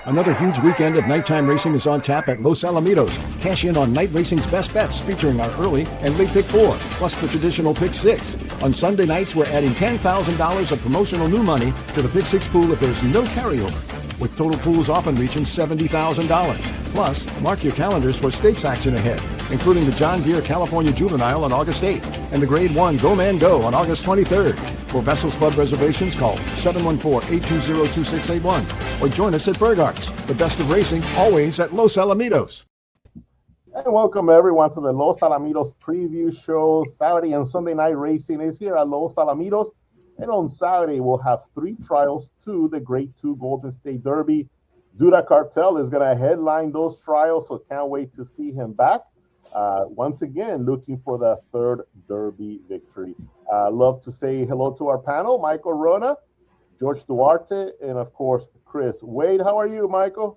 Another huge weekend of nighttime racing is on tap at Los Alamitos. Cash in on night racing's best bets featuring our early and late pick 4, plus the traditional pick 6. On Sunday nights, we're adding $10,000 of promotional new money to the pick 6 pool if there's no carryover, with total pools often reaching $70,000. Plus, mark your calendars for stakes action ahead, including the John Deere California Juvenile on August 8th and the Grade 1 Go Man Go on August 23rd. For Vessels Club reservations, call 714-820-2681 or join us at Burgart's. The best of racing, always at Los Alamitos. And welcome everyone to the Los Alamitos preview show. Saturday and Sunday night racing is here at Los Alamitos. And on Saturday, we'll have 3 trials to the Grade 2 Golden State Derby. Doodah Cartel is going to headline those trials, so can't wait to see him back. Once again, looking for the 3rd Derby victory. Love to say hello to our panel, Michael Rona, George Duarte, and of course, Chris Wade. How are you, Michael?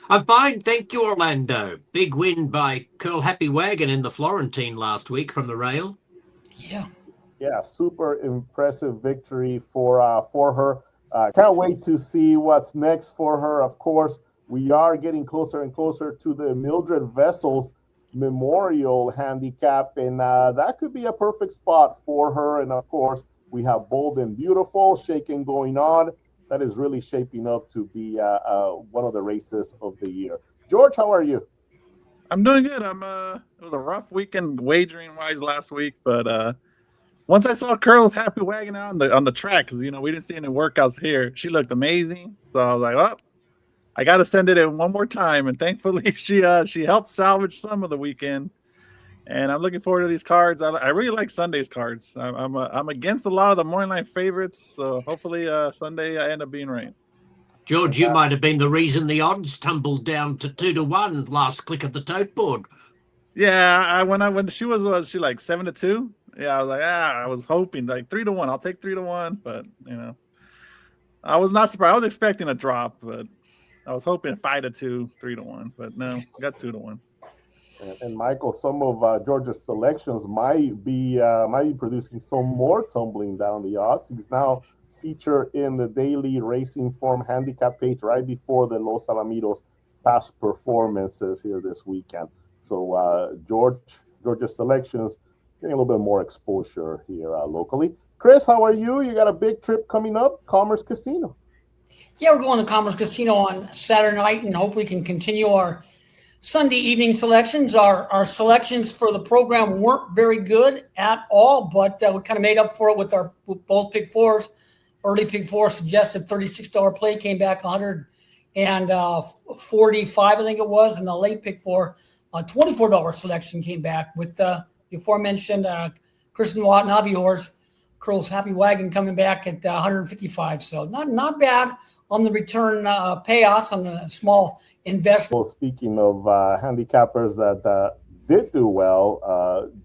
I'm fine, thank you, Orlando. Big win by Curl Happy Wagon in the Florentine last week from the rail. Yeah, super impressive victory for her. Can't wait to see what's next for her. Of course, we are getting closer and closer to the Mildred Vessels Memorial Handicap, and that could be a perfect spot for her. And of course, we have Bold and Beautiful shaking going on. That is really shaping up to be one of the races of the year. George, how are you? I'm doing good. It was a rough weekend wagering wise last week, but once I saw Curl Happy Wagon out on the track, because we didn't see any workouts here, she looked amazing. So I was like, well, I got to send it in one more time, and thankfully she helped salvage some of the weekend. And I'm looking forward to these cards. I really like Sunday's cards. I'm against a lot of the morning line favorites, so hopefully Sunday I end up being right. George, you might have been the reason the odds tumbled down to 2-1 last click of the tote board. Yeah, when she was she like 7-2. Yeah, I was like, I was hoping like 3-1. I'll take 3-1, but I was not surprised. I was expecting a drop, but I was hoping 5-2, 3-1, but no, I got 2-1. And Michael, some of George's selections might be producing some more tumbling down the odds. He's now featured in the daily racing form handicap page right before the Los Alamitos past performances here this weekend. So George's selections getting a little bit more exposure here locally. Chris, how are you? You got a big trip coming up, Commerce Casino. Yeah, we're going to Commerce Casino on Saturday night, and hope we can continue our Sunday evening selections. Our selections for the program weren't very good at all, but we kind of made up for it with both pick 4s. Early pick 4 suggested $36 play, came back 145, I think it was, and the late pick 4, $24 selection came back with the aforementioned Kristen Watanabe horse, Curl's Happy Wagon, coming back at 155. So not bad on the return payoffs on the small investment. Well, speaking of handicappers that did do well,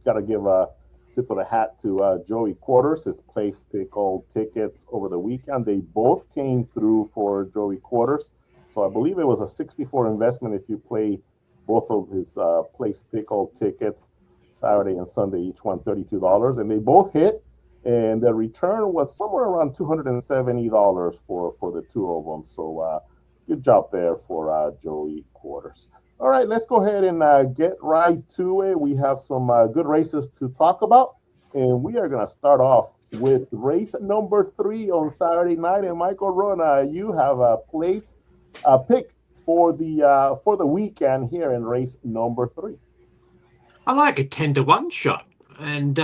got to give a tip of the hat to Joey Quarters, his place pick all tickets over the weekend. They both came through for Joey Quarters. So I believe it was a 64 investment if you play both of his place pick all tickets, Saturday and Sunday, each one $32. And they both hit. And the return was somewhere around $270 for the two of them. So good job there for Joey Quarters. All right, let's go ahead and get right to it. We have some good races to talk about. And we are going to start off with race number 3 on Saturday night. And Michael Rona, you have a pick for the weekend here in race number 3. I like a 10-1 shot. And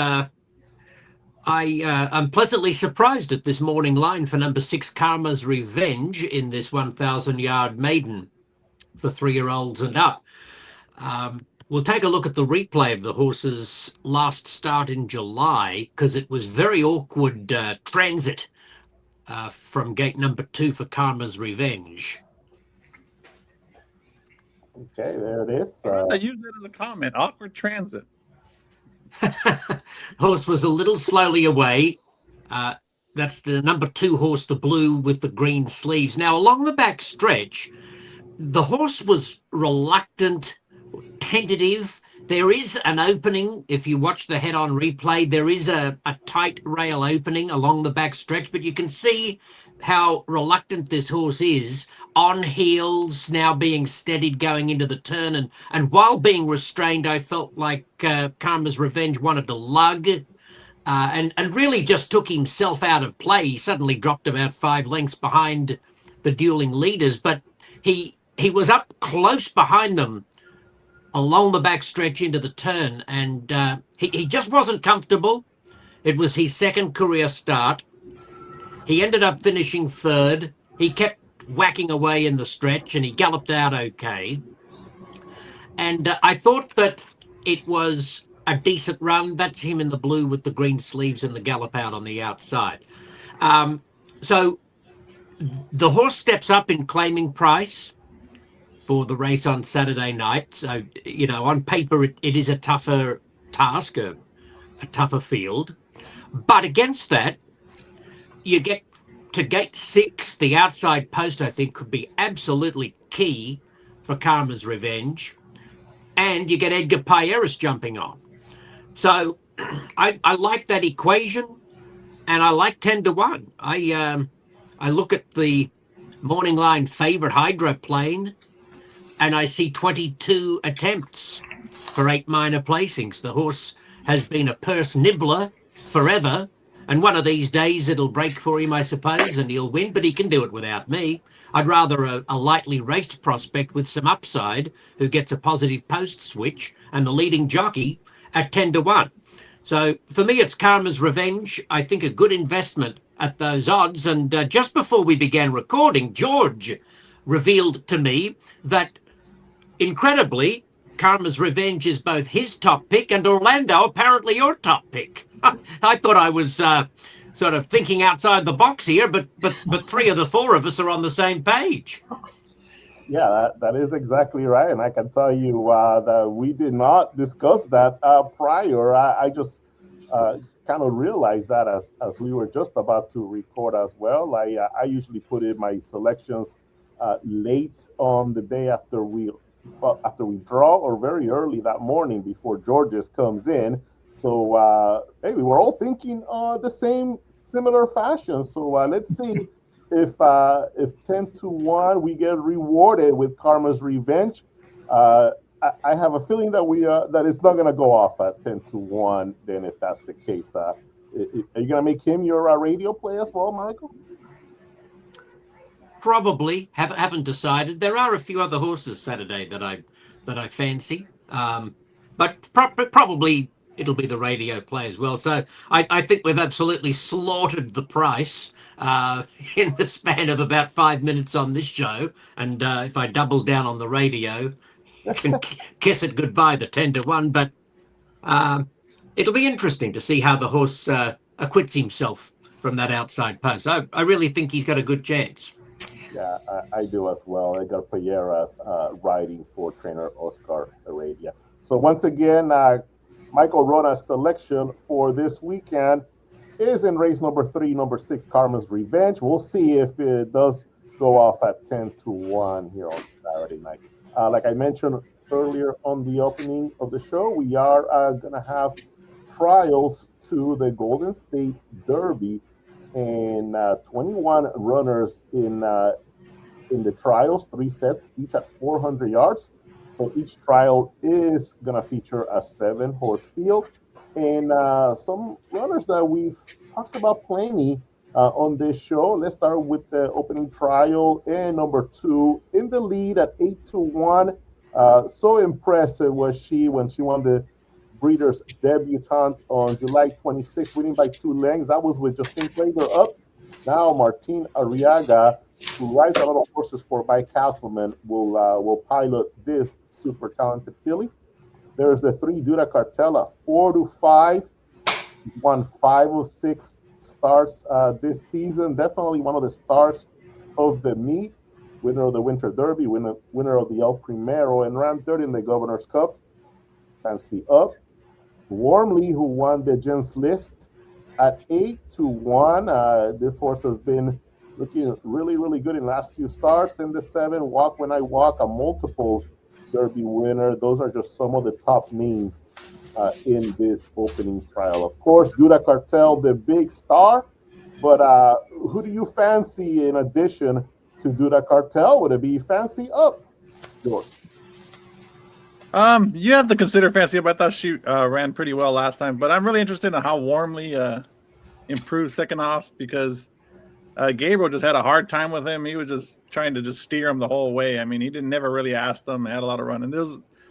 I'm pleasantly surprised at this morning line for number 6, Karma's Revenge, in this 1,000-yard maiden for 3-year-olds and up. We'll take a look at the replay of the horse's last start in July, because it was very awkward transit from gate number 2 for Karma's Revenge. Okay, there it is. I use that as a comment. Awkward transit. Horse was a little slowly away. That's the number 2 horse, the blue with the green sleeves. Now, along the back stretch, the horse was reluctant, tentative. There is an opening. If you watch the head-on replay, there is a tight rail opening along the back stretch, but you can see how reluctant this horse is on heels, now being steadied going into the turn, and while being restrained, I felt like Karma's Revenge wanted to lug. And really just took himself out of play. He suddenly dropped about 5 lengths behind the dueling leaders, but he was up close behind them along the back stretch into the turn, and he just wasn't comfortable. It was his second career start. He ended up finishing third. He kept whacking away in the stretch, and he galloped out okay. And I thought that it was a decent run. That's him in the blue with the green sleeves and the gallop out on the outside. So the horse steps up in claiming price for the race on Saturday night. So, on paper, it is a tougher task, a tougher field. But against that, you get to gate 6. The outside post, I think, could be absolutely key for Karma's Revenge. And you get Edgar Payeras jumping on. So I like that equation, and I like 10-1. I look at the morning line favorite Hydroplane, and I see 22 attempts for 8 minor placings. The horse has been a purse nibbler forever, and one of these days it'll break for him, I suppose, and he'll win, but he can do it without me. I'd rather a lightly raced prospect with some upside who gets a positive post switch and the leading jockey at 10-1. So for me, it's Karma's Revenge. I think a good investment at those odds. And just before we began recording, George revealed to me that, incredibly, Karma's Revenge is both his top pick and Orlando, apparently your top pick. I thought I was sort of thinking outside the box here, but 3 of the 4 of us are on the same page. Yeah, that is exactly right. And I can tell you that we did not discuss that prior. I just kind of realized that as we were just about to record as well. I usually put in my selections late on the day after we draw, or very early that morning before Georges comes in. So hey, we were all thinking the same similar fashion. So let's see if 10-1 we get rewarded with Karma's Revenge. I have a feeling that it's not going to go off at 10-1. Then, if that's the case, are you going to make him your radio play as well, Michael? Probably haven't decided. There are a few other horses Saturday that I fancy, but probably it'll be the radio play as well. So I think we've absolutely slaughtered the price in the span of about 5 minutes on this show. And if I double down on the radio, you can kiss it goodbye, the 10-1. But it'll be interesting to see how the horse acquits himself from that outside post. I really think he's got a good chance. Yeah, I do as well. I got Payeras riding for trainer Oscar Heredia. So once again, Michael Rona's selection for this weekend is in race number 3, number 6, Karma's Revenge. We'll see if it does go off at 10-1 here on Saturday night. Like I mentioned earlier on the opening of the show, we are going to have trials to the Golden State Derby, and 21 runners in the trials, 3 sets, each at 400 yards. So each trial is going to feature a 7-horse field, and some runners that we've talked about plenty on this show. Let's start with the opening trial, and number 2 in the lead at 8-1. So impressive was she when she won the Breeders' Debutante on July 26th, winning by 2 lengths. That was with Justine Klager up. Now Martin Arriaga, who rides a lot of horses for Mike Castleman, will pilot this super talented filly. There's the 3 Doodah Cartel at 4-5. Won 5 of 6 starts this season. Definitely one of the stars of the meet. Winner of the Winter Derby, winner of the El Primero, and ran third in the Governor's Cup. Fancy Up. Warmly, who won the Gents List at 8-1. This horse has been looking really, really good in last few starts. In the 7, Walk When I Walk, a multiple Derby winner. Those are just some of the top names in this opening trial. Of course, Doodah Cartel, the big star. But who do you fancy in addition to Doodah Cartel? Would it be Fancy Up, George? You have to consider Fancy Up. I thought she ran pretty well last time, but I'm really interested in how Warmly improved second off, because Gabriel just had a hard time with him. He was just trying to just steer him the whole way. I mean, he didn't never really ask him. Had a lot of run, and this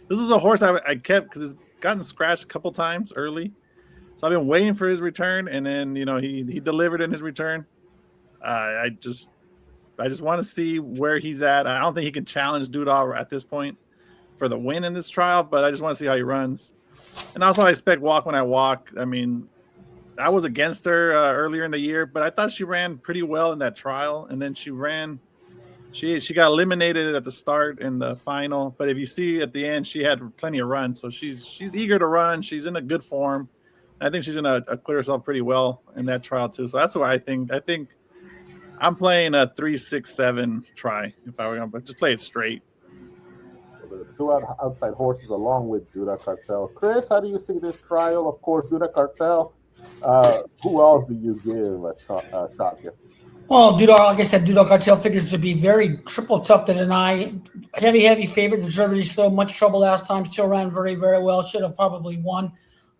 was a horse I kept because it's gotten scratched a couple times early. So I've been waiting for his return, and then he delivered in his return. I just want to see where he's at. I don't think he can challenge Doodah at this point for the win in this trial, but I just want to see how he runs. And also, I expect Walk When I Walk. I mean, I was against her earlier in the year, but I thought she ran pretty well in that trial. And then she got eliminated at the start in the final. But if you see at the end, she had plenty of runs, so she's eager to run. She's in a good form. I think she's going to acquit herself pretty well in that trial too. So that's why I think I'm playing a 3-6-7 try if I were going to just play it straight. The two outside horses along with Doodah Cartel. Chris, how do you see this trial? Of course, Doodah Cartel. Who else do you give a shot here? Well, Doodah, like I said, Doodah Cartel figures to be very triple tough to deny. Heavy favorite, deservedly so. Much trouble last time. Still ran very, very well. Should have probably won.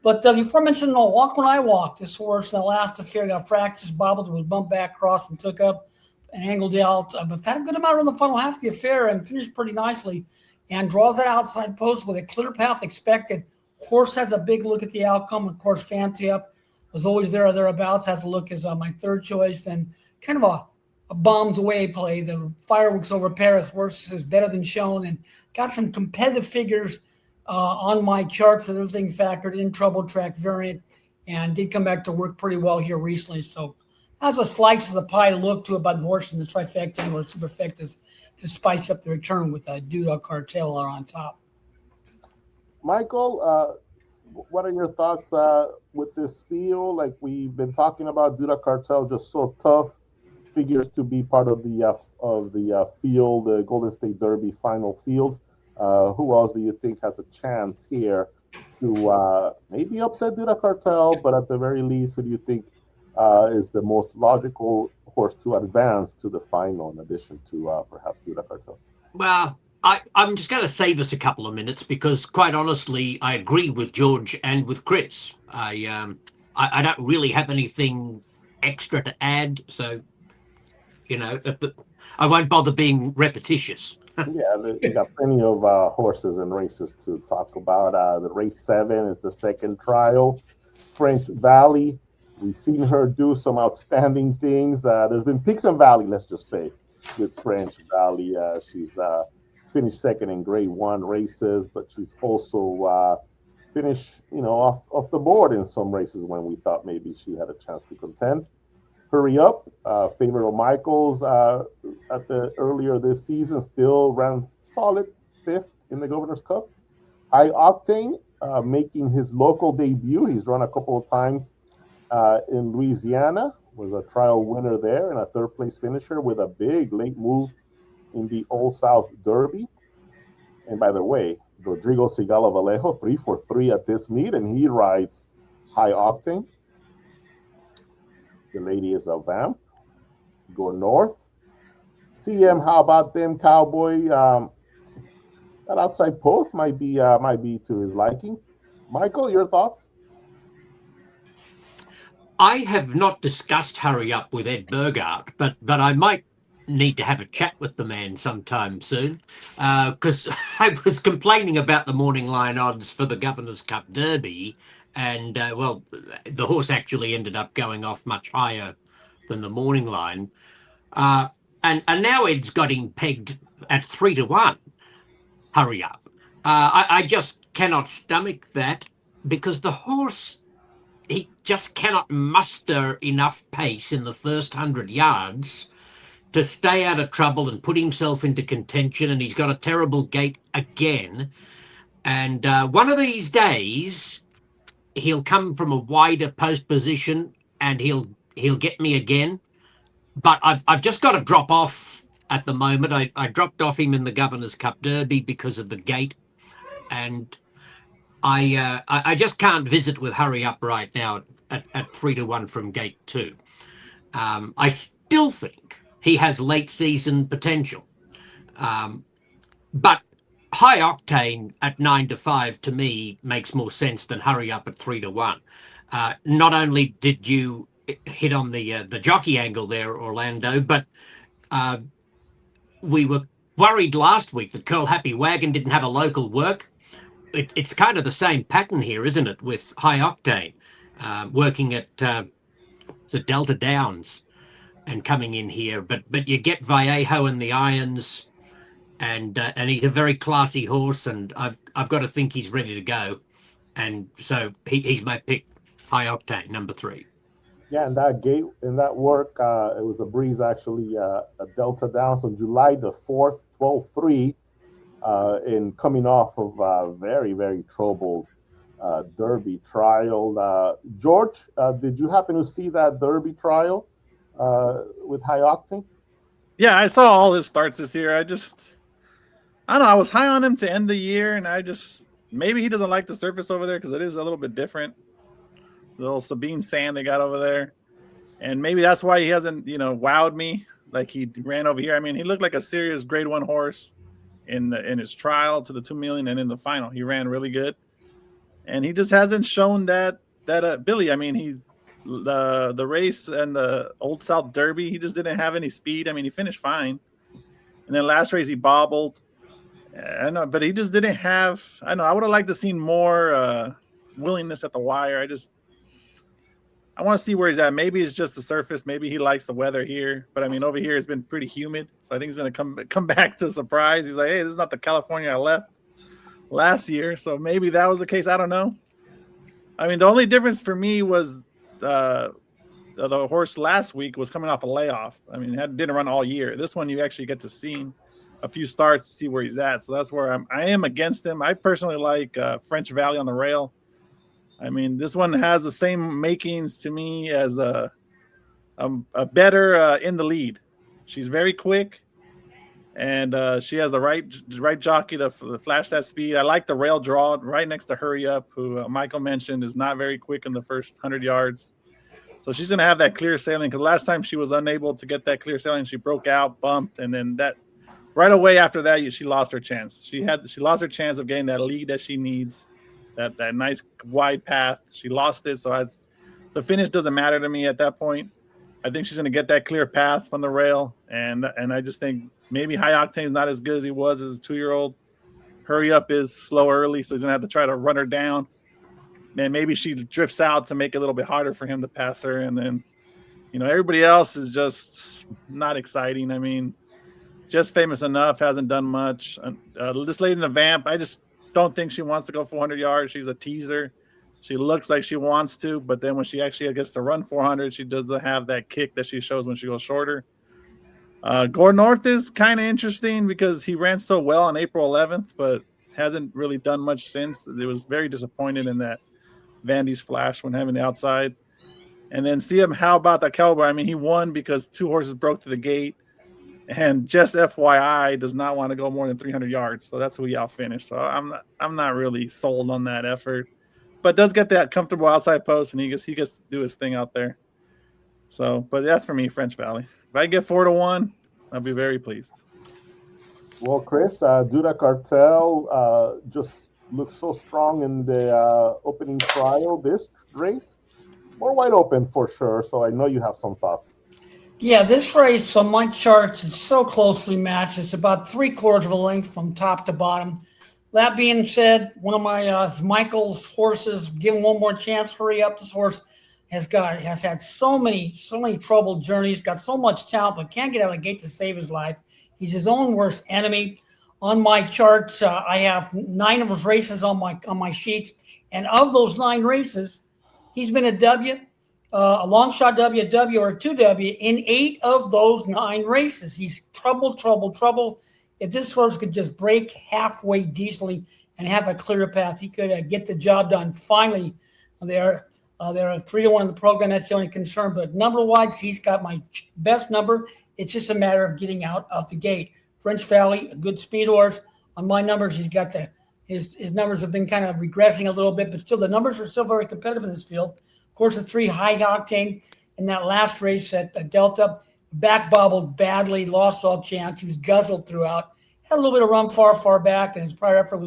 But the aforementioned Walk When I Walk, this horse in the last affair got fractures, bobbled, was bumped back, crossed, and took up and angled out. But had a good amount on the final half of the affair and finished pretty nicely. And draws that outside post with a clear path expected. Horse has a big look at the outcome. Of course, Fancy Up was always there or thereabouts. Has a look as my third choice. And kind of a bombs away play. The fireworks over Paris. Horse is better than shown. And got some competitive figures on my chart with everything factored in. Trouble track variant. And did come back to work pretty well here recently. So has a slice of the pie look to it by the horse in the trifecta or superfectas to spice up the return with a Doodah Cartel on top. Michael, what are your thoughts with this field? Like we've been talking about, Doodah Cartel just so tough, figures to be part of the field, the Golden State Derby final field. Who else do you think has a chance here to maybe upset Doodah Cartel? But at the very least, who do you think is the most logical horse to advance to the final in addition to perhaps Doodah Cartel? Well, I'm just going to save us a couple of minutes because, quite honestly, I agree with George and with Chris. I don't really have anything extra to add, so I won't bother being repetitious. Yeah, we got plenty of horses and races to talk about. The race 7 is the second trial, French Valley. We've seen her do some outstanding things. There's been peaks and valleys, let's just say, with French Valley. She's finished second in Grade 1 races, but she's also finished, off the board in some races when we thought maybe she had a chance to contend. Hurry Up, favorite of Michael's earlier this season, still ran solid 5th in the Governor's Cup. High Octane, making his local debut. He's run a couple of times in Louisiana, was a trial winner there and a 3rd place finisher with a big late move in the Old South Derby. And by the way, Rodrigo Sigala Vallejo, 3-for-3 at this meet, and he rides High Octane. The lady is a vamp. Go north. CM, how about them, Cowboy? That outside post might be to his liking. Michael, your thoughts? I have not discussed Hurry Up with Ed Burgart, but I might need to have a chat with the man sometime soon, because I was complaining about the morning line odds for the Governor's Cup Derby, and the horse actually ended up going off much higher than the morning line, and now Ed's got him pegged at 3-1. Hurry Up. I just cannot stomach that because the horse, he just cannot muster enough pace in the first 100 yards to stay out of trouble and put himself into contention, and he's got a terrible gait again. And one of these days, he'll come from a wider post position and he'll get me again. But I've just got to drop off at the moment. I dropped off him in the Governor's Cup Derby because of the gait, and I just can't visit with Hurry Up right now at 3-1 from gate 2. I still think he has late season potential. But High Octane at 9-5 to me makes more sense than Hurry Up at 3-1. Not only did you hit on the jockey angle there, Orlando, but we were worried last week that Curl Happy Wagon didn't have a local work. It's kind of the same pattern here, isn't it, with High Octane working at the Delta Downs and coming in here, but you get Vallejo and the irons, and he's a very classy horse, and I've got to think he's ready to go, and so he's my pick. High Octane, number 3. Yeah, and that gate in that work, it was a breeze actually. A Delta Downs on July the 4th, 12-3, in coming off of a very, very troubled Derby trial. George, did you happen to see that Derby trial with High Octane? Yeah, I saw all his starts this year. I don't know. I was high on him to end the year, and maybe he doesn't like the surface over there because it is a little bit different. The little Sabine sand they got over there. And maybe that's why he hasn't, wowed me like he ran over here. I mean, he looked like a serious grade 1 horse in his trial to the 2 million, and in the final, he ran really good. And he just hasn't shown that ability. I mean, the race and the Old South Derby, he just didn't have any speed. I mean, he finished fine. And then last race he bobbled. I know, but he just didn't have. I know. I would have liked to seen more willingness at the wire. I want to see where he's at. Maybe it's just the surface. Maybe he likes the weather here. But I mean, over here it's been pretty humid, so I think he's going to come back to a surprise. He's like, hey, this is not the California I left last year. So maybe that was the case. I don't know. I mean, the only difference for me was the horse last week was coming off a layoff. I mean, didn't run all year. This one you actually get to see a few starts to see where he's at. So that's where I am against him. I personally like French Valley on the rail. I mean, this one has the same makings to me as a better in the lead. She's very quick, and she has the right jockey to flash that speed. I like the rail draw right next to Hurry Up, who Michael mentioned is not very quick in the first 100 yards. So she's going to have that clear sailing, because last time she was unable to get that clear sailing. She broke out, bumped, and then that right away after that, she lost her chance. She lost her chance of getting that lead that she needs. That nice wide path, she lost it. So the finish doesn't matter to me at that point. I think she's going to get that clear path from the rail, and I just think maybe High Octane is not as good as he was as a 2-year-old. Hurry Up is slow early, so he's going to have to try to run her down. And maybe she drifts out to make it a little bit harder for him to pass her. And then, everybody else is just not exciting. I mean, Just Famous Enough hasn't done much. This lady in the Vamp, I just don't think she wants to go 400 yards. She's a teaser. She looks like she wants to, but then when she actually gets to run 400, she doesn't have that kick that she shows when she goes shorter. Gore North is kind of interesting because he ran so well on April 11th, but hasn't really done much since. It was very disappointed in that Vandy's flash when having the outside. And then see him. How about that Cowboy? I mean, he won because 2 horses broke to the gate. And just FYI, does not want to go more than 300 yards. So that's who he outfinished. So I'm not really sold on that effort. But does get that comfortable outside post, and he gets to do his thing out there. So, but that's for me, French Valley. If I get 4-1, I'll be very pleased. Well, Chris, Doodah Cartel just looks so strong in the opening trial. This race, more wide open for sure. So I know you have some thoughts. Yeah, this race on my charts is so closely matched. It's about 3/4 of a length from top to bottom. That being said, one of my Michael's horses, give him one more chance. Hurry Up. This horse has had so many troubled journeys, got so much talent, but can't get out of the gate to save his life. He's his own worst enemy. On my charts, I have 9 of his races on my sheets, and of those 9 races, he's been a W, a long shot W, a W, or a 2W in 8 of those 9 races. He's trouble. If this horse could just break halfway decently and have a clear path, he could get the job done. Finally, they're 3-1 in the program. That's the only concern. But number-wise, he's got my best number. It's just a matter of getting out of the gate. French Valley, a good speed horse. On my numbers, he's got his numbers have been kind of regressing a little bit, but still the numbers are still very competitive in this field. Of course, the 3 High Octane in that last race at Delta. Back bobbled badly, lost all chance. He was guzzled throughout. Had a little bit of run far back, and his prior effort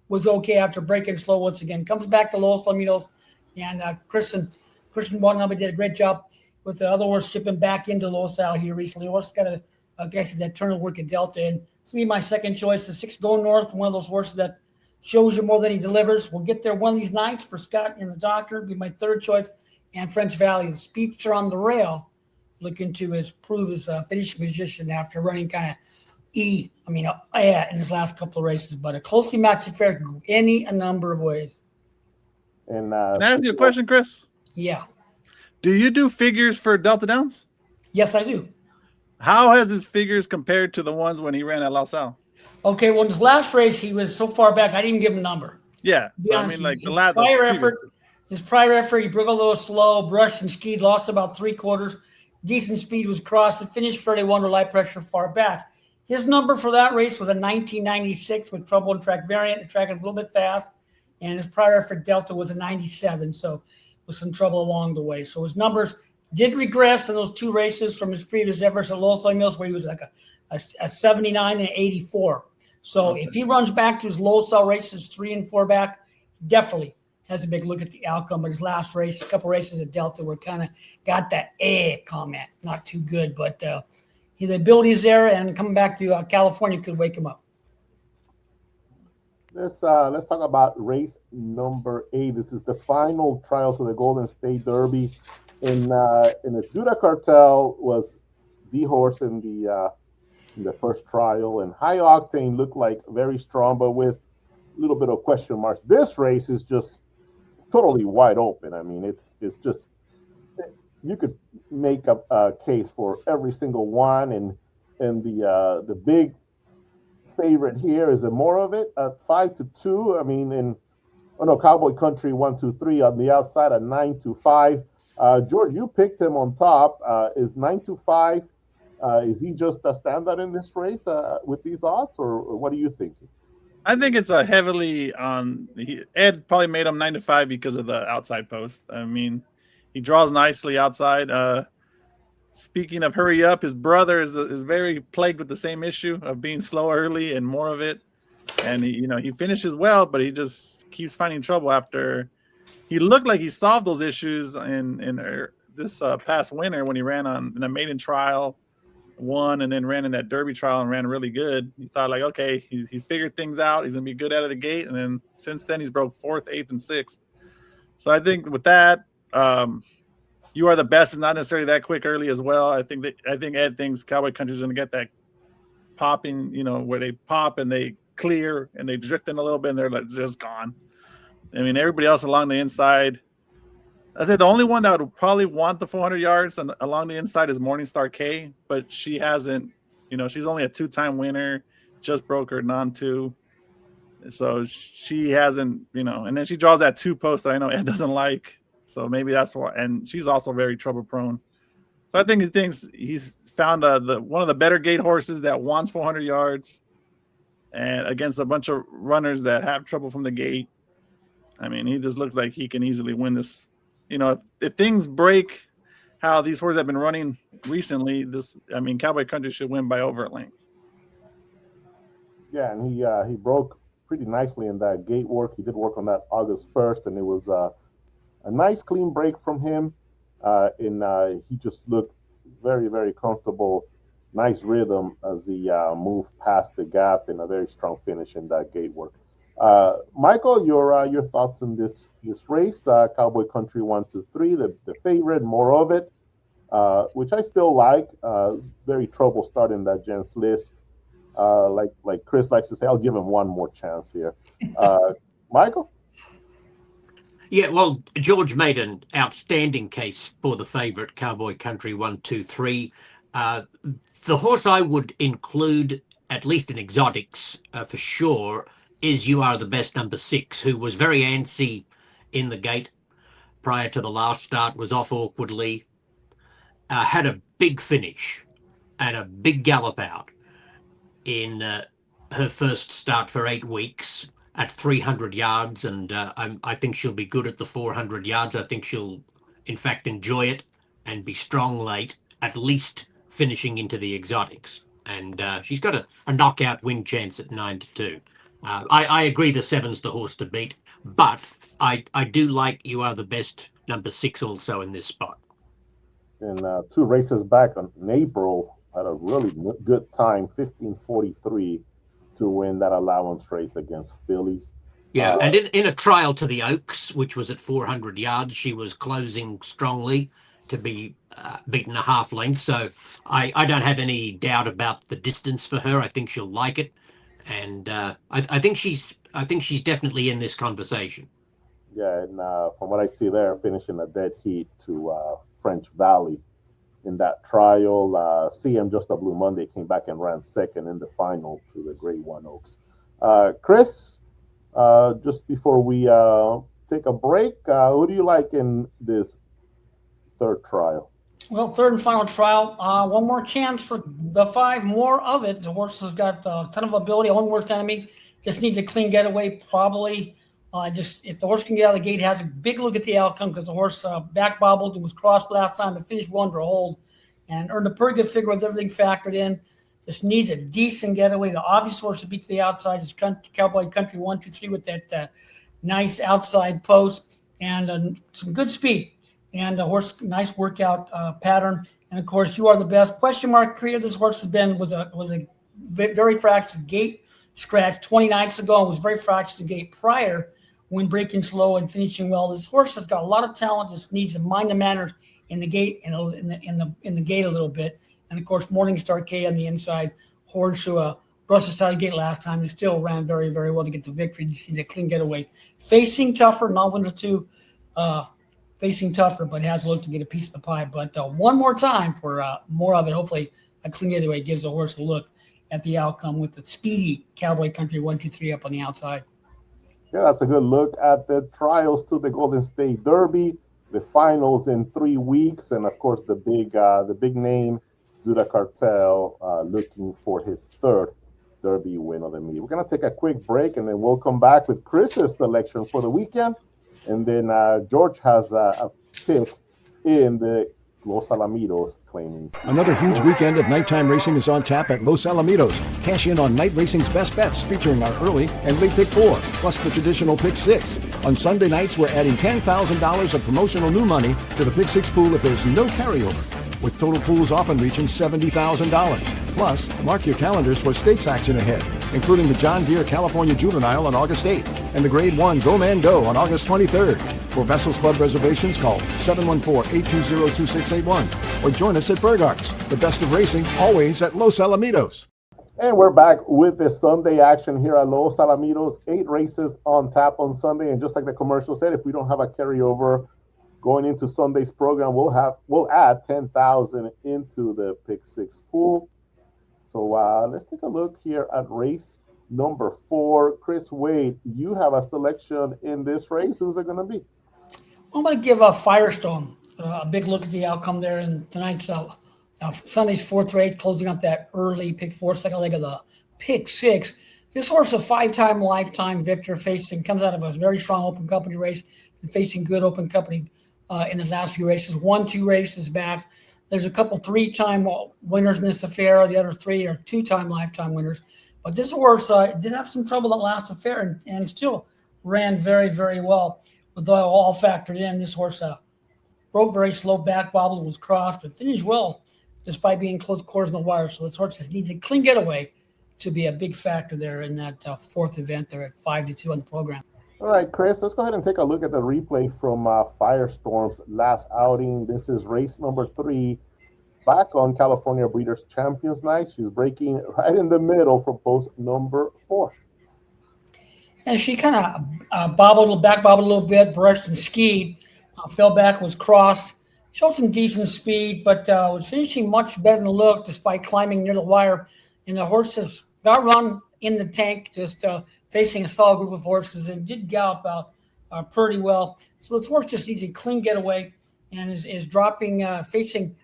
was okay after breaking slow once again. Comes back to Los Alamitos, and Christian Watanabe did a great job with the other horse shipping back into Los Al here recently. Horse got a guess at that turn of work at Delta, and it's gonna be my second choice. The 6 Go North, one of those horses that shows you more than he delivers. We'll get there one of these nights for Scott and the doctor. Be my third choice, and French Valley, the speedster on the rail, looking to prove his finishing position after running kind of in his last couple of races. But a closely matched affair can go a number of ways. And can I ask you a question, Chris? Yeah. Do you do figures for Delta Downs? Yes, I do. How has his figures compared to the ones when he ran at Los Al? Okay, well, in his last race, he was so far back, I didn't even give him a number. Yeah, so I mean, like the last his prior effort, he broke a little slow, brushed and skied, lost about 3/4. Decent speed was crossed, and finished fairly under light pressure far back. His number for that race was a 1996 with trouble in track variant. The track was a little bit fast, and his prior effort Delta was a 97, so with some trouble along the way. So his numbers did regress in those 2 races from his previous efforts at Los Alamitos, where he was like a 79 and 84. So if he runs back to his Los Al races 3 and 4 back, definitely has a big look at the outcome. But his last race, a couple races at Delta, were kind of got that comment, not too good. But the ability's there, and coming back to California could wake him up. Let's talk about race number 8. This is the final trial to the Golden State Derby. In the Doodah Cartel was the horse in the first trial, and High Octane looked like very strong, but with a little bit of question marks. This race is just totally wide open. I mean, it's just, you could make a case for every single one, and the big favorite here is a more of it at 5-2. I mean, Cowboy Country 1-2-3 on the outside at 9-5. George, you picked him on top. Is 9-5? Is he just a standout in this race with these odds, or what are you thinking? I think it's a heavily on. Ed probably made him 9-5 because of the outside post. I mean, he draws nicely outside. Speaking of hurry up, his brother is very plagued with the same issue of being slow early and more of it. And he finishes well, but he just keeps finding trouble after he looked like he solved those issues in this past winter when he ran in the maiden trial, won, and then ran in that Derby trial and ran really good. He thought like, okay, he figured things out. He's gonna be good out of the gate, and then since then he's broke 4th, 8th, and 6th. So I think with that, You Are the Best is not necessarily that quick early as well. I think Ed thinks Cowboy Country is gonna get that popping, where they pop and they clear and they drift in a little bit and they're like just gone. I mean, everybody else along the inside. I said the only one that would probably want the 400 yards and along the inside is Morningstar K, but she hasn't, she's only a 2-time winner, just broke her non-2. So she hasn't, and then she draws that 2 post that I know Ed doesn't like. So maybe that's why. And she's also very trouble prone. So I think he thinks he's found one of the better gate horses that wants 400 yards and against a bunch of runners that have trouble from the gate. I mean, he just looks like he can easily win this. If things break how these horses have been running recently, Cowboy Country should win by over a length. Yeah, and he broke pretty nicely in that gate work. He did work on that August 1st, and it was a nice clean break from him. He just looked very, very comfortable, nice rhythm as he moved past the gap, and a very strong finish in that gate work. Michael, your thoughts on this race? Cowboy Country 1-2-3, the favorite, more of it, which I still like. Very trouble starting that gents list. Like Chris likes to say, I'll give him one more chance here. Michael? Yeah, well, George made an outstanding case for the favorite Cowboy Country 1-2-3. The horse I would include, at least in exotics for sure, is You Are the Best number 6, who was very antsy in the gate prior to the last start, was off awkwardly, had a big finish and a big gallop out in her first start for 8 weeks at 300 yards. And I think she'll be good at the 400 yards. I think she'll, in fact, enjoy it and be strong late, at least finishing into the exotics. And she's got a knockout win chance at 9-2. I agree the 7's the horse to beat, but I do like You Are the Best number 6 also in this spot. And 2 races back in April, had a really good time, 15:43, to win that allowance race against fillies. Yeah, and in a trial to the Oaks, which was at 400 yards, she was closing strongly to be beaten a half length. So I don't have any doubt about the distance for her. I think she'll like it, and I think she's definitely in this conversation. Yeah, and from what I see there, finishing a dead heat to French Valley in that trial. CM Just a Blue Monday came back and ran second in the final to the Grade 1 Oaks. Chris, just before we take a break, who do you like in this third trial? Well, third and final trial. One more chance for the 5, more of it. The horse has got a ton of ability. One worst enemy. Just needs a clean getaway, probably. If the horse can get out of the gate, has a big look at the outcome, because the horse back bobbled and was crossed last time, but finished 1 for a hold and earned a pretty good figure with everything factored in. Just needs a decent getaway. The obvious horse to beat to the outside is Cowboy Country 1-2-3 with that nice outside post and some good speed. And the horse, nice workout pattern. And of course, You Are the Best. Question mark career this horse was a very fractured gait scratch 20 nights ago, and was very fractured gait prior, when breaking slow and finishing well. This horse has got a lot of talent. Just needs to mind the manners in the gate and in the gate a little bit. And of course, Morningstar K on the inside. Horse who brushed aside the gate last time, and still ran very, very well to get the victory. Just needs a clean getaway. Facing tougher, not 1-2. Facing tougher, but has looked to get a piece of the pie. But one more time for more of it. Hopefully, a clean getaway gives the horse a look at the outcome with the speedy Cowboy Country 1-2-3 up on the outside. Yeah, that's a good look at the trials to the Golden State Derby, the finals in 3 weeks, and of course the big name, Doodah Cartel, looking for his third Derby win of the meet. We're gonna take a quick break, and then we'll come back with Chris's selection for the weekend, and then George has a pick in the Los Alamitos Claiming. Another huge weekend of nighttime racing is on tap at Los Alamitos. Cash in on night racing's best bets, featuring our early and late pick 4, plus the traditional pick 6. On Sunday nights, we're adding $10,000 of promotional new money to the pick 6 pool if there's no carryover, with total pools often reaching $70,000. Plus, mark your calendars for stakes action ahead, including the John Deere California Juvenile on August 8th and the Grade 1 Go Man Go on August 23rd. For Vessels Club reservations, call 714-820-2681 or join us at Burgart's. The best of racing, always at Los Alamitos. And we're back with the Sunday action here at Los Alamitos. 8 races on tap on Sunday, and just like the commercial said, if we don't have a carryover going into Sunday's program, we'll add 10,000 into the pick 6 pool. So let's take a look here at race number 4. Chris Wade, you have a selection in this race. Who's it going to be? I'm going to give Firestone a big look at the outcome there in tonight's Sunday's 4th race, closing up that early pick 4, second leg of the pick 6. This horse is a 5-time lifetime victor, comes out of a very strong open company race and facing good open company in his last few races. 1-2 races back. There's a couple 3-time winners in this affair. The other 3 are 2-time lifetime winners. But this horse did have some trouble that last affair and still ran very, very well. With all factored in, this horse broke very slow, back wobble, was crossed, but finished well despite being close quarters on the wire. So this horse needs a clean getaway to be a big factor there in that 4th event there at 5-2 on the program. All right, Chris, let's go ahead and take a look at the replay from Firestorm's last outing. This is race number 3, back on California Breeders' Champions Night. She's breaking right in the middle for post number 4. And she kind of back bobbled a little bit, brushed and skied, fell back, was crossed, showed some decent speed, but was finishing much better than the look despite climbing near the wire. And the horses got run in the tank, just facing a solid group of horses, and did gallop out pretty well. So this horse just needs a clean getaway and is dropping, facing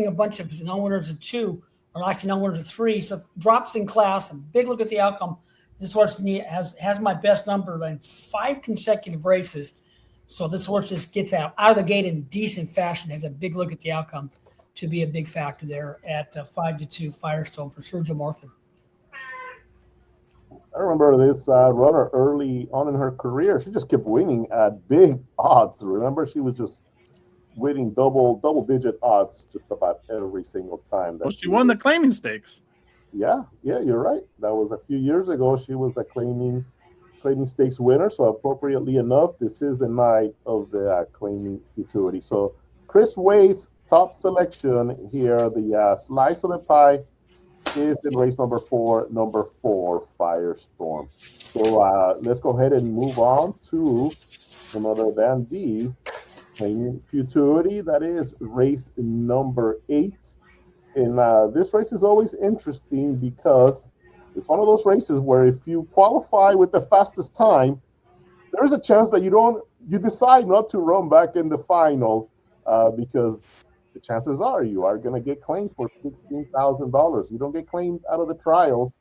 a bunch of non-winners of 2, or actually non-winners of 3. So drops in class, a big look at the outcome. This horse has my best number in 5 consecutive races. So this horse just gets out of the gate in decent fashion, has a big look at the outcome to be a big factor there at 5-2 Firestone for Sergio Morphin. I remember this runner early on in her career. She just kept winning at big odds. Remember, she was just winning double-digit odds just about every single time. Well, she won the claiming stakes. Yeah, you're right. That was a few years ago. She was a claiming stakes winner. So appropriately enough, this is the night of the claiming futurity. So Chris Wade's top selection here, the slice of the pie, is in race number 4, Firestorm. So let's go ahead and move on to none other than the claiming futurity. That is race number 8. And this race is always interesting because it's one of those races where if you qualify with the fastest time, there is a chance that you decide not to run back in the final because the chances are you are going to get claimed for $16,000. You don't get claimed out of the trials,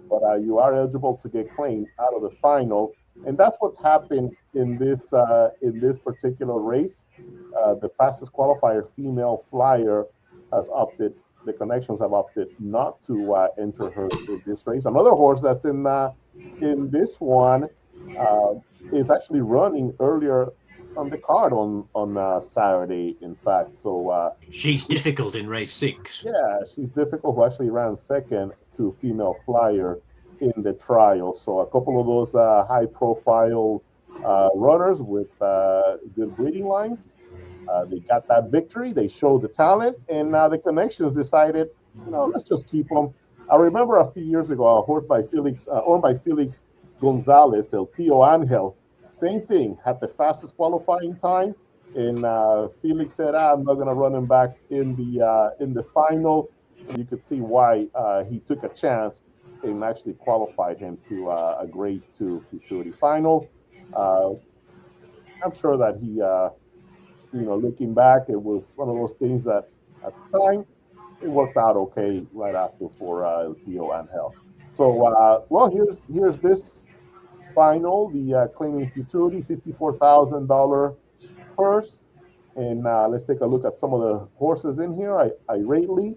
but you are eligible to get claimed out of the final. And that's what's happened in this particular race. The fastest qualifier, Female Flyer, has opted. The connections have opted not to enter her in this race. Another horse that's in this one is actually running earlier on the card on Saturday, in fact. So she's difficult in race 6. Yeah, she's difficult. Who actually ran second to Female Flyer in the trial. So a couple of those high-profile runners with good breeding lines. They got that victory. They showed the talent, and now the connections decided, let's just keep them. I remember a few years ago, a horse by owned by Felix Gonzalez, El Tío Ángel. Same thing, had the fastest qualifying time, and Felix said, "I'm not going to run him back in the final." And you could see why he took a chance and actually qualified him to a Grade 2 Futurity final. I'm sure that he. Looking back, it was one of those things that at the time it worked out okay right after for El Tío Ángel. So, here's this final, the claiming futurity, $54,000 purse. And let's take a look at some of the horses in here. Irately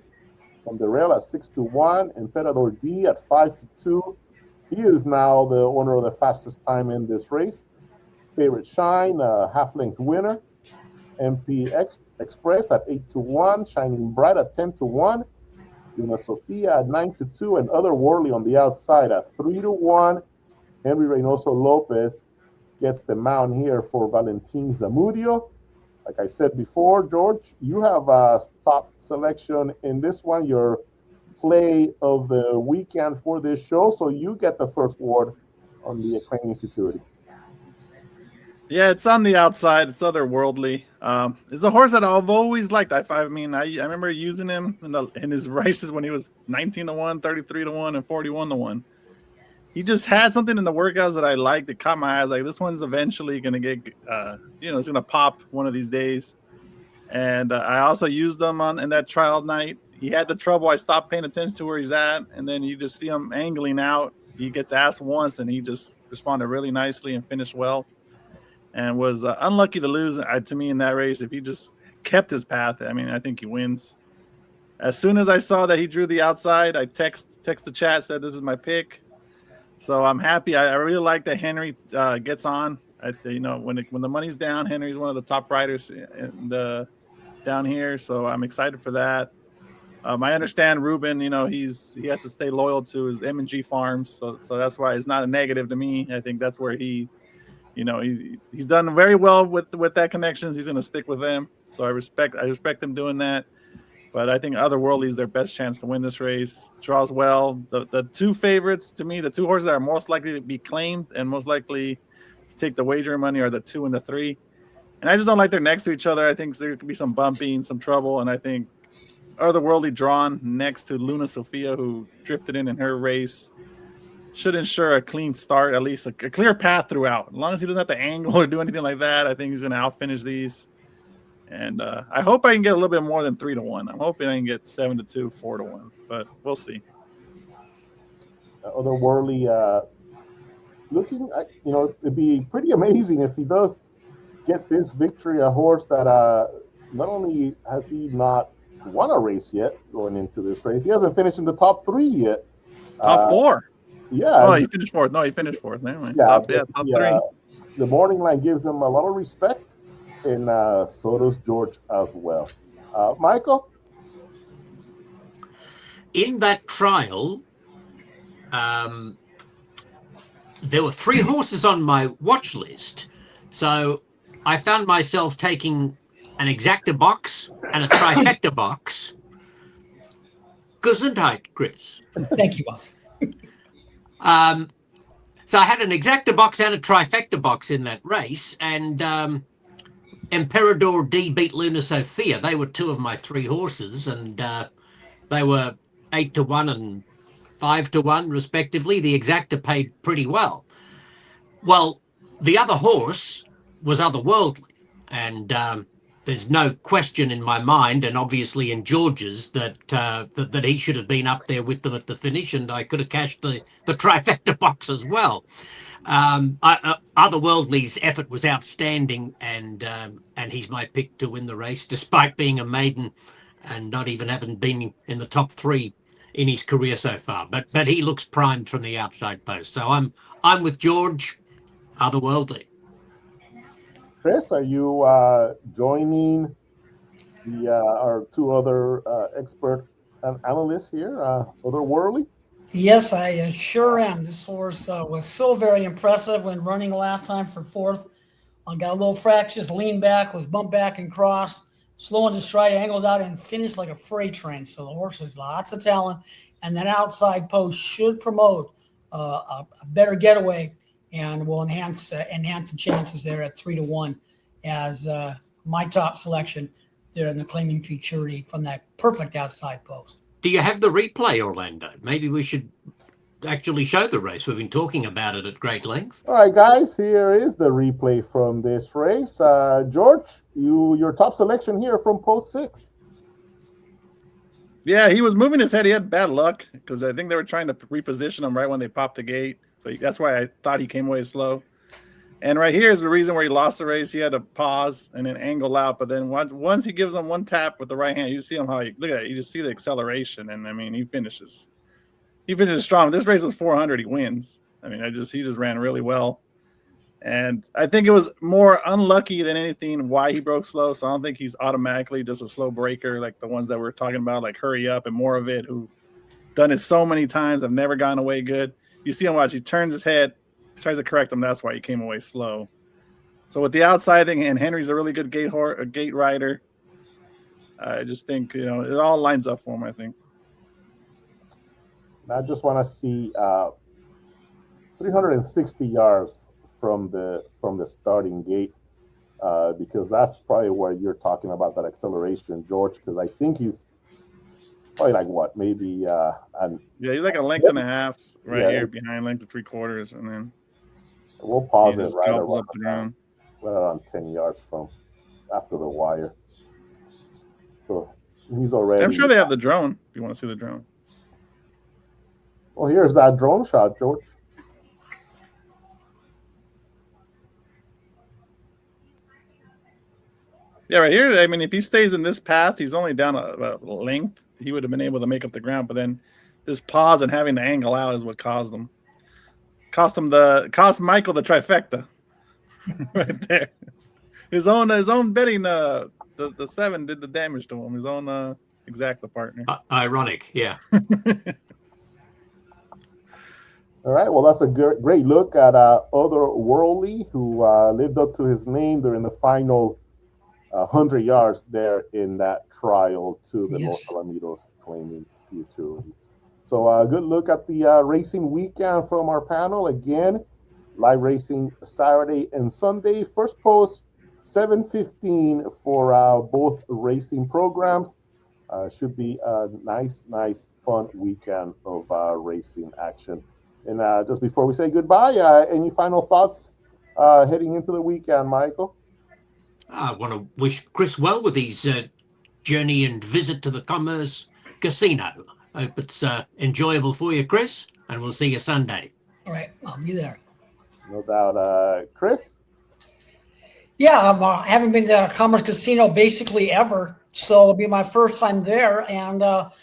from the rail at 6-1, Emperador D at 5-2. He is now the owner of the fastest time in this race. Favorite Shine, half-length winner. MP Express at 8-1, Shining Bright at 10-1, Luna Sofia at 9-2, and Otherworldly on the outside at 3-1. Henry Reynoso Lopez gets the mount here for Valentin Zamudio. Like I said before, George, you have a top selection in this one, your play of the weekend for this show, so you get the first word on the claiming futurity. Yeah, it's on the outside. It's Otherworldly. It's a horse that I've always liked. I remember using him in his races when he was 19-1, 33-1, and 41-1. He just had something in the workouts that I liked that caught my eyes. Like, this one's eventually going to get, it's going to pop one of these days. And I also used him in that trial night. He had the trouble. I stopped paying attention to where he's at, and then you just see him angling out. He gets asked once, and he just responded really nicely and finished well. And was unlucky to lose to me in that race. If he just kept his path, I think he wins. As soon as I saw that he drew the outside, I text the chat, said this is my pick. So I'm happy. I really like that Henry gets on. When the money's down, Henry's one of the top riders down here. So I'm excited for that. I understand Ruben. He has to stay loyal to his M&G farms. So that's why it's not a negative to me. I think that's where he's done very well with that connections. He's going to stick with them. So I respect him doing that. But I think Otherworldly is their best chance to win this race. Draws well. The two favorites, to me, the two horses that are most likely to be claimed and most likely to take the wagering money are the 2 and the 3. And I just don't like they're next to each other. I think there could be some bumping, some trouble. And I think Otherworldly drawn next to Luna Sofia, who drifted in her race, should ensure a clean start, at least a clear path throughout. As long as he doesn't have to angle or do anything like that, I think he's going to outfinish these. And I hope I can get a little bit more than 3-1. I'm hoping I can get 7-2, 4-1, but we'll see. Otherworldly looking, it'd be pretty amazing if he does get this victory, a horse that not only has he not won a race yet going into this race, he hasn't finished in the top 3 yet. Top 4. Yeah. Oh, he finished 4th. No, he finished 4th. Never mind. Yeah, Top 3. The morning line gives him a lot of respect, and so does George as well. Michael? In that trial, there were 3 horses on my watch list. So I found myself taking an exacta box and a trifecta box. Gesundheit, Chris. Thank you, boss. So I had an exacta box and a trifecta box in that race, and Emperador D beat Luna Sophia. They were 2 of my 3 horses, and they were 8-1 and 5-1 respectively. The exacta paid pretty well. Well, the other horse was otherworldly, and there's no question in my mind, and obviously in George's, that he should have been up there with them at the finish, and I could have cashed the trifecta box as well. Otherworldly's effort was outstanding, and he's my pick to win the race, despite being a maiden and not even having been in the top 3 in his career so far. But he looks primed from the outside post. So I'm with George, Otherworldly. Chris, are you joining our 2 other expert analysts here, Otherworldly? Yes, I sure am. This horse was so very impressive when running last time for 4th. I got a little fractious, leaned back, was bumped back and crossed, slow into stride, angled out, and finished like a freight train. So the horse has lots of talent, and that outside post should promote a better getaway and will enhance the chances there at 3-1 as my top selection there in the Claiming Futurity from that perfect outside post. Do you have the replay, Orlando? Maybe we should actually show the race. We've been talking about it at great length. All right, guys, here is the replay from this race. George, your top selection here from post 6. Yeah, he was moving his head. He had bad luck because I think they were trying to reposition him right when they popped the gate. So that's why I thought he came away slow. And right here is the reason where he lost the race. He had to pause and then angle out. But then once he gives him one tap with the right hand, you see him look at that. You just see the acceleration. And I mean, he finishes strong. This race was 400. He wins. I mean, he just ran really well. And I think it was more unlucky than anything why he broke slow. So I don't think he's automatically just a slow breaker like the ones that we're talking about, like Hurry Up and more of it, who've done it so many times. Have never gotten away good. You see him watch. He turns his head, tries to correct him. That's why he came away slow. So with the outside thing, and Henry's a really good gate rider. I just think, it all lines up for him, I think. I just want to see 360 yards from the starting gate, because that's probably where you're talking about that acceleration, George, because I think he's probably like what, maybe he's like a length and a half here behind length of 3/4, and then we'll pause it right around 10 yards from after the wire. So he's already. I'm sure they have the drone if you want to see the drone. Well, here's that drone shot, George. Yeah, right here. I mean, if he stays in this path, he's only down a length. He would have been able to make up the ground, but then this pause and having to angle out is what cost him. Cost Michael the trifecta, right there. His own betting. The 7 did the damage to him. His own exacta partner. Ironic, yeah. All right, well, that's a great look at Otherworldly, who lived up to his name during the final 100 yards there in that trial to the Los Alamitos Claiming Futurity. So a good look at the racing weekend from our panel. Again, live racing Saturday and Sunday. First post 7:15 for both racing programs. Should be a nice, fun weekend of racing action. And just before we say goodbye, any final thoughts heading into the weekend, Michael? I want to wish Chris well with his journey and visit to the Commerce Casino. Hope it's enjoyable for you, Chris, and we'll see you Sunday. All right, I'll be there. No doubt. Chris? Yeah, I haven't been to a Commerce Casino basically ever, so it'll be my first time there. And the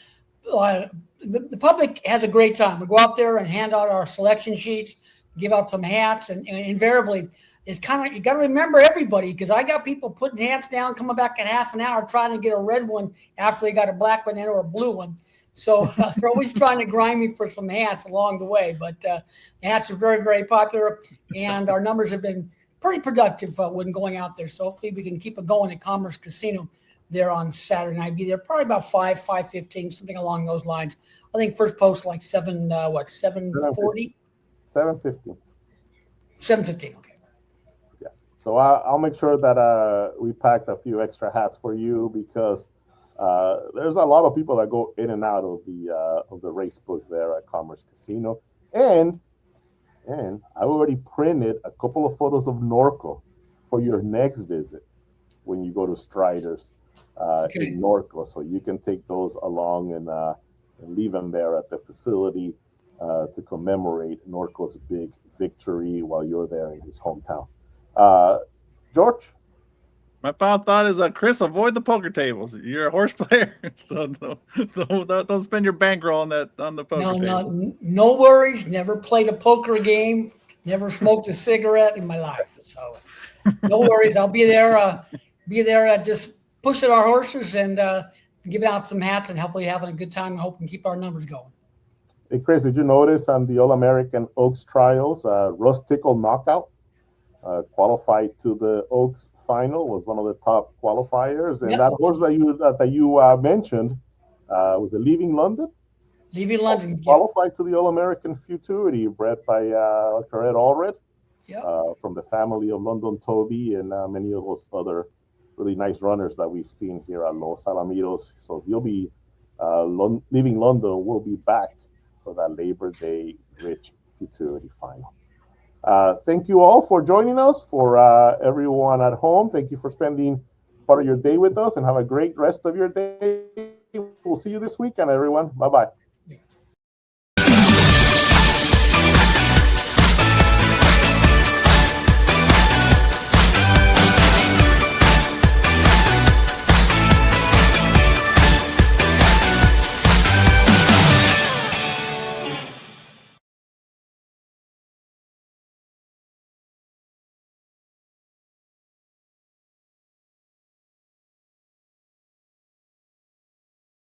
public has a great time. We go out there and hand out our selection sheets, give out some hats, and invariably, it's kind of, you got to remember everybody, because I got people putting hats down, coming back in half an hour trying to get a red one after they got a black one in or a blue one. So they're always trying to grind me for some hats along the way. But hats are very, very popular, and our numbers have been pretty productive when going out there. So hopefully we can keep it going at Commerce Casino there on Saturday night. Be there probably about 5:15, something along those lines. I think first post like 7:40? 7:50. 7:15, okay. Yeah. So I'll make sure that we packed a few extra hats for you, because there's a lot of people that go in and out of the race book there at Commerce Casino. And I already printed a couple of photos of Norco for your next visit when you go to Striders in Norco. So you can take those along and leave them there at the facility to commemorate Norco's big victory while you're there in his hometown. George? My final thought is, Chris, avoid the poker tables. You're a horse player, so don't spend your bankroll on the poker table. No worries. Never played a poker game. Never smoked a cigarette in my life. So no worries. I'll be there. Just pushing our horses and giving out some hats and hopefully having a good time and hoping to keep our numbers going. Hey, Chris, did you notice on the All-American Oaks trials, Russ Tickle Knockout qualified to the Oaks final, was one of the top qualifiers, and that horse that you mentioned was it Leaving London? Leaving London qualified to the All-American Futurity, bred by Dr. Ed Allred, from the family of London Toby and many of those other really nice runners that we've seen here at Los Alamitos. So he'll be Leaving London will be back for that Labor Day Rich Futurity final. Thank you all for joining us. For everyone at home, thank you for spending part of your day with us, and have a great rest of your day. We'll see you this weekend, everyone. Bye-bye.